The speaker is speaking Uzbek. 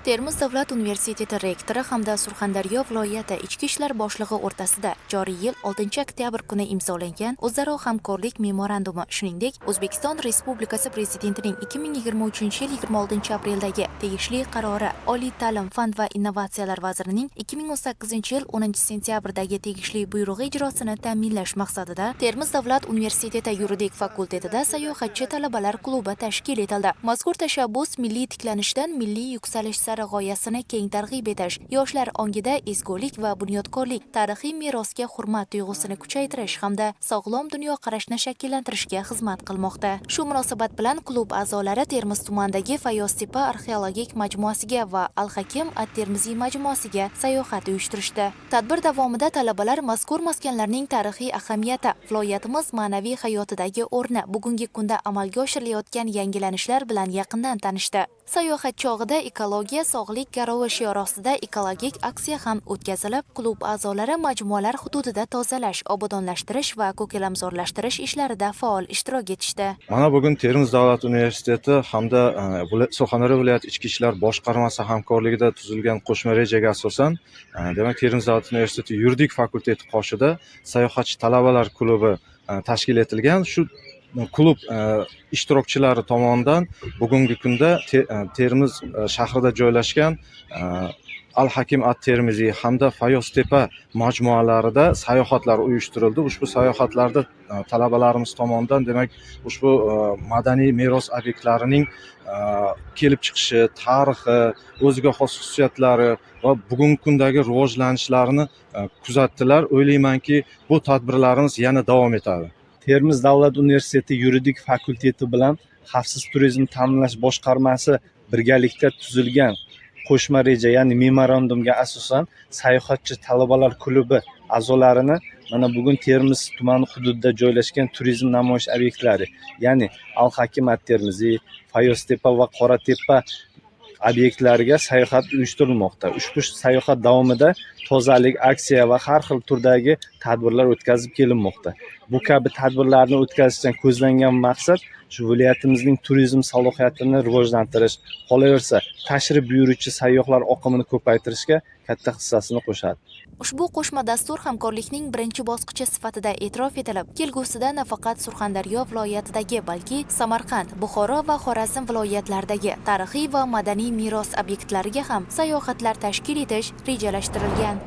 Termiz davlat universiteti rektori hamda Surxondaryo viloyati ichki ishlar boshlig'i o'rtasida joriy yil 6 oktyabr kuni imzolangan o'zaro hamkorlik memorandumi, shuningdek, O'zbekiston Respublikasi Prezidentining 2023-yil 26 apreldagi tegishli qarori, Oliy ta'lim, fan va innovatsiyalar vazirining 2018-yil 10 sentyabrdagi tegishli buyrug'i ijrosini ta'minlash maqsadida Termiz davlat universiteti yuridik fakultetida sayohatchi talabalar klubi tashkil etildi. Mazkur tashabbus milliy tiklanishdan milliy yuksalish sari g'oyasini keng targ'ib etish, yoshlar ongida ezgulik va bunyodkorlik, tarixiy merosga hurmat tuyg'usini kuchaytirish hamda sog'lom dunyoqarashni shakllantirishga xizmat qilmoqda. Shu munosabat bilan klub a'zolari Termiz tumanidagi Fayoztepa arxeologik majmuasiga va Al-Hakim at-Termiziy majmuasiga sayohat uyushtirishdi. Tadbir davomida talabalar mazkur maskanlarning tarixiy ahamiyati, viloyatimiz ma'naviy hayotidagi o'rni, bugungi kunda amalga oshirilayotgan yangilanishlar bilan yaqindan tanishdi. Sayohat chog'ida ekologiya, sog'lik garovi shiori ostida ekologik aksiya ham o'tkazilib, klub a'zolari majmualar hududida tozalash, obodonlashtirish va ko'kalamzorlashtirish ishlarida faol ishtirok etishdi. Mana bugun Termiz davlat universiteti hamda Surxondaryo viloyati ichki ishlar boshqarmasi hamkorligida tuzilgan qo'shma rejaga asosan, demak Termiz davlat universiteti yuridik fakulteti qoshida sayohatchi talabalar klubi tashkil etilgan. Shu klub ishtirokchilari tomonidan bugungi kunda Termiz shahrida joylashgan Al-Hakim at-Termiziy hamda Fayoztepa majmualarida sayohatlar uyushtirildi. Ushbu sayohatlarda talabalarimiz tomonidan demak ushbu madaniy meros obyektlarining kelib chiqishi, tarixi, o'ziga xos xususiyatlari va bugungi kundagi rivojlanishlarini kuzatdilar. O'ylaymanki, bu tadbirlarimiz yana davom etadi. Termiz davlat universiteti yuridik fakulteti bilan xavfsiz turizm ta'minlash boshqarmasi birgalikda tuzilgan qo'shma reja, ya'ni memorandumga asosan sayohatchi talabalar klubi a'zolarini mana bugun Termiz tumani hududida joylashgan turizm namoyish obyektlari, ya'ni Al-Hakim at-Termiziy, Fayoztepa va Qoratepa obyektlariga sayohat uyushtirilmoqda. Ushbu sayohat davomida tozalik aksiya va har xil turdagi tadbirlar o'tkazib kelinmoqda. Bu kabi tadbirlarni o'tkazishdan ko'zlangan maqsad shu viloyatimizning turizm salohiyatini rivojlantirish, qolaversa tashrif buyuruvchi sayyohlar oqimini ko'paytirishga katta hissasini qo'shadi. Ushbu qo'shma dastur hamkorlikning birinchi bosqichi sifatida e'tirof etilib, kelgusida nafaqat Surxondaryo viloyatidagi, balki Samarqand, Buxoro va Xorazm viloyatlaridagi tarixiy va madaniy meros obyektlariga ham sayohatlar tashkil etish rejalashtirilgan.